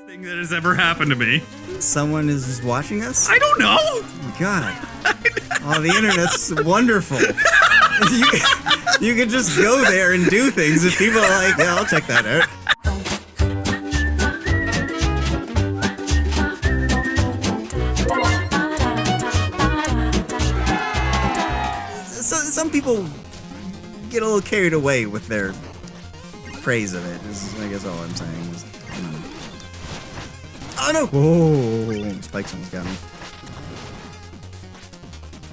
thing that has ever happened to me. Someone is just watching us? I don't know. Oh my God. Oh, the internet's wonderful. You could just go there and do things if people are like, yeah, I'll check that out. Some people get a little carried away with their praise of it, is I guess all I'm saying. Is, oh no! Whoa! Spikes almost got me.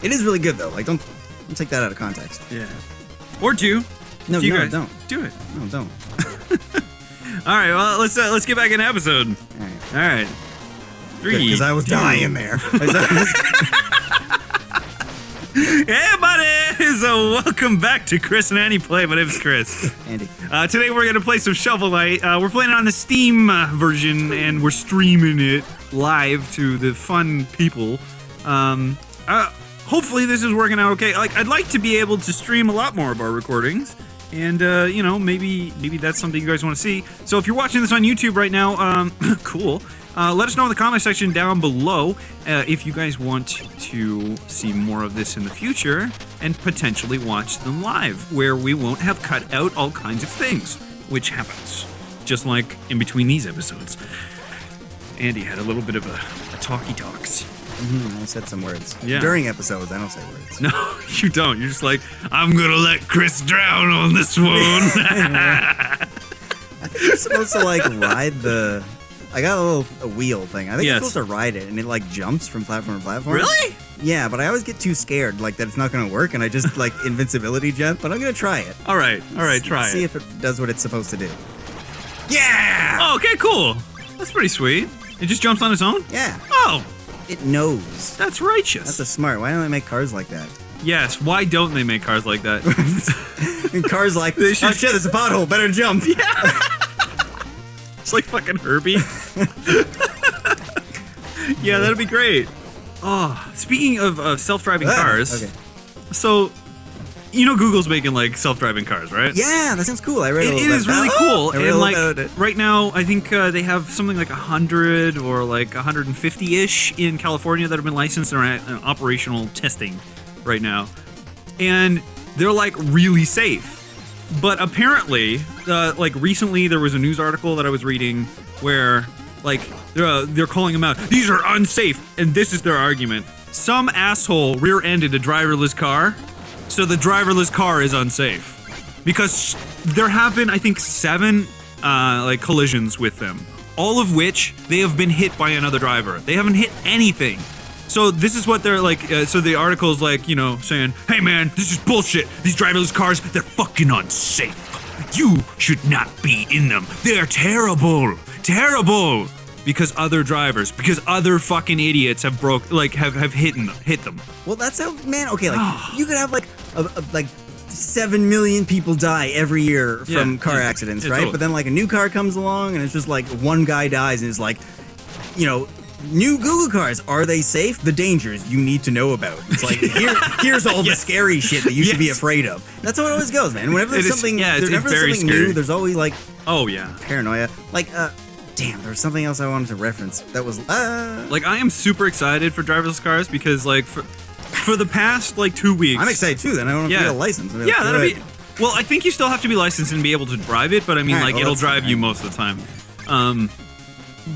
It is really good though. Like, don't take that out of context. Yeah. Or do. No, you no, guys. don't. Do it. No, don't. All right. Well, let's get back in the episode. All right. 3. Because I was dying there. Hey, buddies! Welcome back to Chris and Andy Play. My name is Chris. Andy. Today we're going to play some Shovel Knight. We're playing it on the Steam version, and we're streaming it live to the fun people. Hopefully this is working out okay. Like, I'd like to be able to stream a lot more of our recordings. And, you know, maybe that's something you guys want to see. So if you're watching this on YouTube right now, cool. Let us know in the comment section down below if you guys want to see more of this in the future and potentially watch them live, where we won't have cut out all kinds of things, which happens, just like in between these episodes. Andy had a little bit of a talky-talks. I said some words. Yeah. During episodes, I don't say words. No, you don't. You're just like, I'm gonna let Chris drown on this one. I think you're supposed to, like, ride the... I got a wheel thing. I think you're supposed to ride it, and it, like, jumps from platform to platform. Really? Yeah, but I always get too scared, like, that it's not going to work, and I just, like, invincibility jump, but I'm going to try it. All right, try it. See if it does what it's supposed to do. Yeah! Oh, okay, cool. That's pretty sweet. It just jumps on its own? Yeah. Oh. It knows. That's righteous. That's a smart. Why don't they make cars like that? Yes, why don't they make cars like that? And cars like, oh shit, there's a pothole, better jump. Yeah. It's like fucking Herbie. Yeah, that'd be great. Oh, speaking of self-driving cars, okay. So, you know Google's making, like, self-driving cars, right? Yeah, that sounds cool. I read it is really cool. And, like, right now, I think they have something like 100 or, like, 150-ish in California that have been licensed and are at operational testing right now. And they're, like, really safe. But apparently, like, recently there was a news article that I was reading where, like, they're calling them out. These are unsafe. And this is their argument. Some asshole rear-ended a driverless car, so the driverless car is unsafe. Because there have been, I think, 7, like, collisions with them. All of which, they have been hit by another driver. They haven't hit anything. So this is what they're like, so the article's like, you know, saying, hey man, this is bullshit. These driverless cars, they're fucking unsafe. You should not be in them. They're terrible. Terrible. Because other fucking idiots have have hit them. Well, that's how, man, okay, like, you could have, like, like 7 million people die every year from car accidents, right? Totally. But then, like, a new car comes along, and it's just, like, one guy dies, and it's like, you know, new Google cars, are they safe? The dangers you need to know about. It's like, here's all the scary shit that you should be afraid of. That's how it always goes, man. Whenever there's something, new, there's always, like, paranoia. Like, damn, there was something else I wanted to reference. That was, like, I am super excited for driverless cars because, like, for the past, like, 2 weeks. I'm excited too, then I don't have to get a license. Yeah, that'll be, well, I think you still have to be licensed and be able to drive it, but I mean, like, it'll drive you most of the time.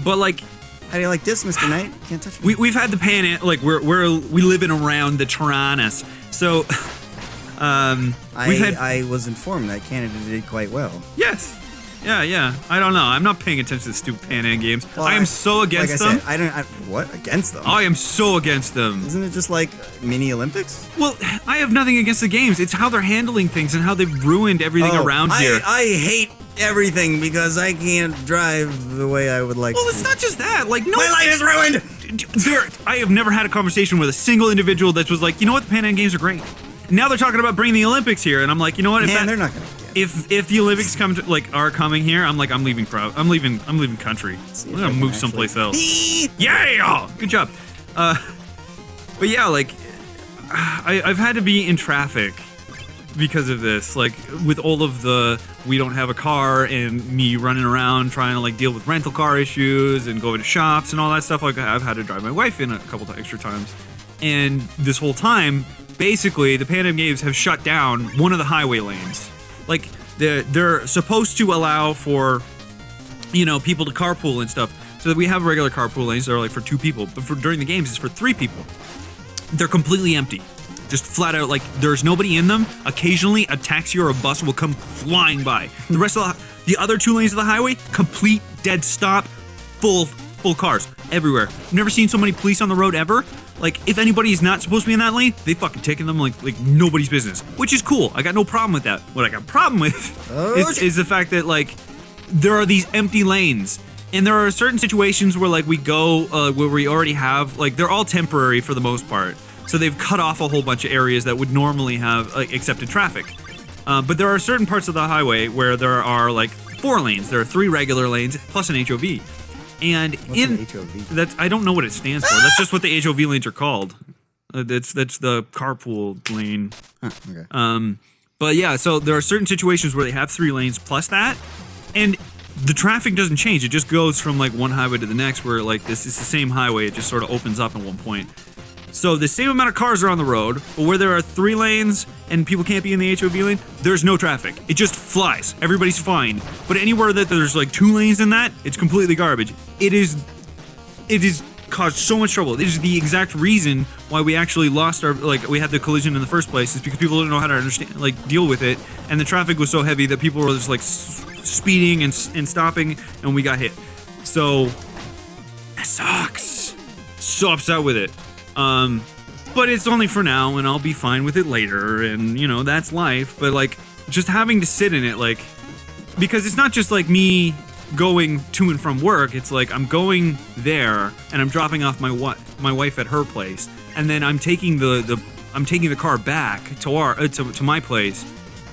But, like, how do you like this, Mr. Knight? Can't touch me. We've had the pan, like, we live in around the Tyrannus, so I was informed that Canada did quite well. Yes. Yeah. I don't know. I'm not paying attention to the stupid Pan Am games. Well, I am so against them. What? Against them? I am so against them. Isn't it just like mini Olympics? Well, I have nothing against the games. It's how they're handling things and how they've ruined everything around here. I hate everything because I can't drive the way I would like to. Well, it's not just that. Like, no. My life is ruined! I have never had a conversation with a single individual that was like, you know what, the Pan Am games are great. Now they're talking about bringing the Olympics here, and I'm like, you know what? They're not gonna. If the Olympics are coming here, I'm like, I'm leaving country. I'm gonna move someplace else. Yeah, good job. But yeah, like, I've had to be in traffic because of this. Like with all of the we don't have a car and me running around trying to like deal with rental car issues and going to shops and all that stuff. Like I've had to drive my wife in a couple of extra times, and this whole time, basically, the Pan Am Games have shut down one of the highway lanes. Like they're supposed to allow for, you know, people to carpool and stuff. So that we have regular carpool lanes that are like for 2 people, but for during the games it's for 3 people. They're completely empty. Just flat out, like, there's nobody in them. Occasionally, a taxi or a bus will come flying by. The rest of the other 2 lanes of the highway, complete dead stop, full cars everywhere. I've never seen so many police on the road ever. Like, if anybody is not supposed to be in that lane, they fucking taking them like nobody's business, which is cool. I got no problem with that. What I got a problem with is the fact that, like, there are these empty lanes. And there are certain situations where, like, we go where we already have, like, they're all temporary for the most part. So they've cut off a whole bunch of areas that would normally have accepted traffic. But there are certain parts of the highway where there are like 4 lanes. There are 3 regular lanes plus an HOV. And What's an HOV? That's, I don't know what it stands for. That's just what the HOV lanes are called. That's the carpool lane. Okay. But yeah, so there are certain situations where they have 3 lanes plus that, and the traffic doesn't change. It just goes from like one highway to the next, where like this is the same highway. It just sort of opens up at one point. So the same amount of cars are on the road, but where there are 3 lanes and people can't be in the HOV lane, there's no traffic. It just flies. Everybody's fine. But anywhere that there's like 2 lanes in that, it's completely garbage. It is caused so much trouble. It is the exact reason why we actually lost our, like, we had the collision in the first place, is because people didn't know how to understand, like, deal with it, and the traffic was so heavy that people were just like speeding and stopping, and we got hit. So that sucks. So upset with it. But it's only for now, and I'll be fine with it later, and, you know, that's life. But, like, just having to sit in it, like, because it's not just, like, me going to and from work. It's like I'm going there, and I'm dropping off my wife at her place, and then I'm taking the car back to our to my place,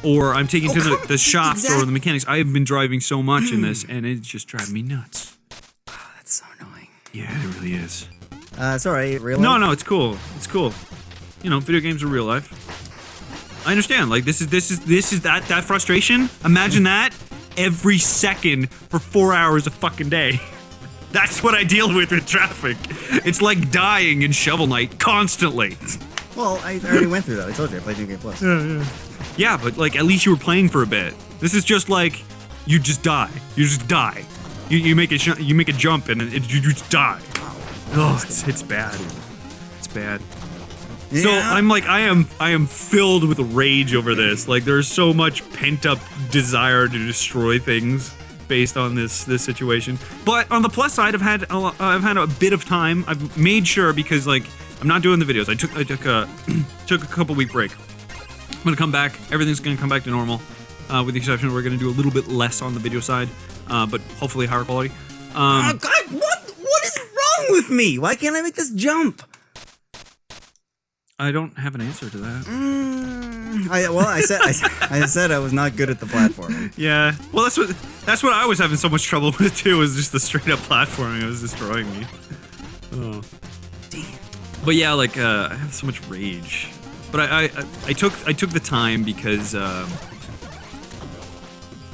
or I'm taking to the shops or the mechanics. I have been driving so much in this, and it's just driving me nuts. Oh, that's so annoying. Yeah, it really is. Sorry, real life? No, it's cool. It's cool. You know, video games are real life. I understand. Like this is that frustration. Imagine that every second for 4 hours a fucking day. That's what I deal with in traffic. It's like dying in Shovel Knight constantly. Well, I already went through that. I told you I played New Game Plus. Yeah, but like at least you were playing for a bit. This is just like you just die. You just die. You make a jump and you just die. Oh, it's bad. It's bad. Yeah. So I'm like, I am filled with rage over this. Like, there's so much pent up desire to destroy things based on this situation. But on the plus side, I've had a bit of time. I've made sure, because like I'm not doing the videos. I took a couple week break. I'm gonna come back. Everything's gonna come back to normal, with the exception we're gonna do a little bit less on the video side, but hopefully higher quality. Oh God, what is wrong with me? Why can't I make this jump? I don't have an answer to that. I said I was not good at the platforming. Yeah. Well, that's what I was having so much trouble with too. Was just the straight up platforming. It was destroying me. Oh. Damn. But yeah, like I have so much rage. But I took the time because I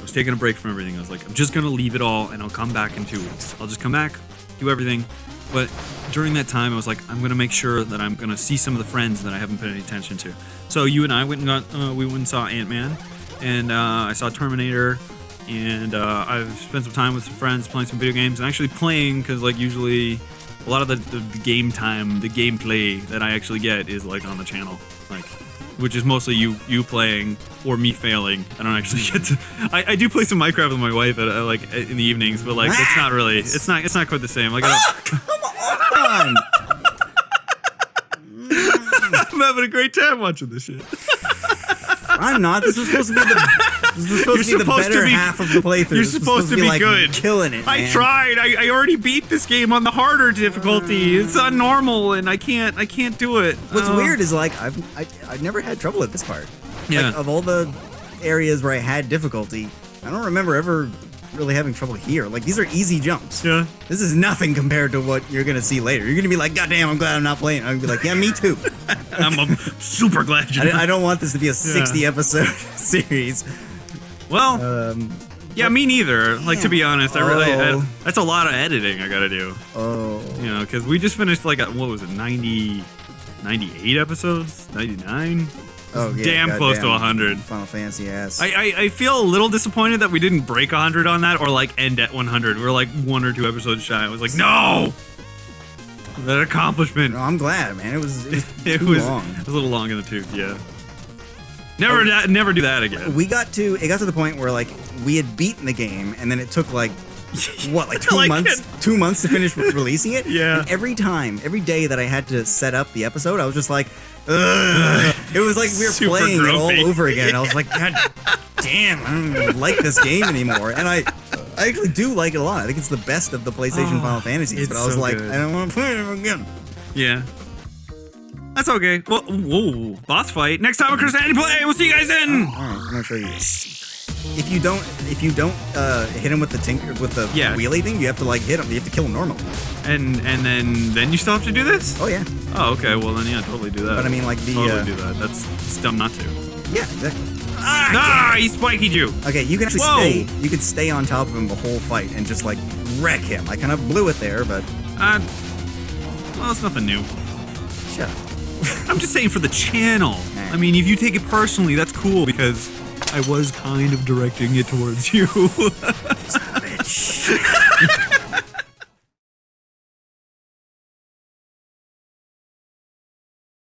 was taking a break from everything. I was like, I'm just gonna leave it all, and I'll come back in 2 weeks. I'll just come back, do everything. But during that time, I was like, I'm gonna make sure that I'm gonna see some of the friends that I haven't paid any attention to. So you and I went and saw Ant-Man, and I saw Terminator, and I've spent some time with some friends playing some video games, and actually playing, because like usually a lot of the game time, the gameplay that I actually get is like on the channel, like, which is mostly you playing or me failing. I don't actually get to. I do play some Minecraft with my wife like in the evenings, but like it's not really. It's not quite the same. Like Come on. I'm having a great time watching this shit. I'm not. This was supposed to be the better half of the playthrough. You're supposed to be like good. Killing it, man. I tried. I already beat this game on the harder difficulty. It's on normal, and I can't do it. What's weird is like I've never had trouble at this part. Yeah. Like, of all the areas where I had difficulty, I don't remember ever really having trouble here. Like, these are easy jumps. Yeah. This is nothing compared to what you're gonna see later. You're gonna be like, God damn, I'm glad I'm not playing. I'm gonna be like, yeah, me too. I'm super glad you. I don't want this to be a 60 episode series. Well, yeah, me neither. Like, to be honest, that's a lot of editing I gotta do. Oh. You know, because we just finished like what was it, 98 episodes, 99. Oh yeah, damn close to 100. Final Fantasy ass. I feel a little disappointed that we didn't break 100 on that or like end at 100. We're like 1 or 2 episodes shy. I was like, no, that accomplishment. No, I'm glad, man. It was It too was long. It was a little long in the tooth. Yeah. Never do that again. It got to the point where like we had beaten the game, and then it took like what, like 2 months? 2 months to finish releasing it. Yeah. And every day that I had to set up the episode, I was just like, ugh. It was like we were Super playing grumpy. it all over again. I was like, God damn, I don't even like this game anymore. And I actually do like it a lot. I think it's the best of the PlayStation Final Fantasies. But I was so like, good. I don't want to play it again. Yeah. That's okay. Well, whoa, boss fight. Next time on Christianity Play. We'll see you guys then. All right, I'm gonna show you. If you don't hit him with the wheelie thing, you have to like hit him. You have to kill him normally. And then you still have to do this? Oh yeah. Oh, okay. Well then, yeah, totally do that. But I mean, like totally do that. It's dumb not to. Yeah, exactly. He spikied you. Okay, you can actually Whoa. stay. You could stay on top of him the whole fight and just like wreck him. I kind of blew it there, but Well, it's nothing new. shut up. I'm just saying for the channel. I mean, if you take it personally, that's cool because I was kind of directing it towards you. Bitch.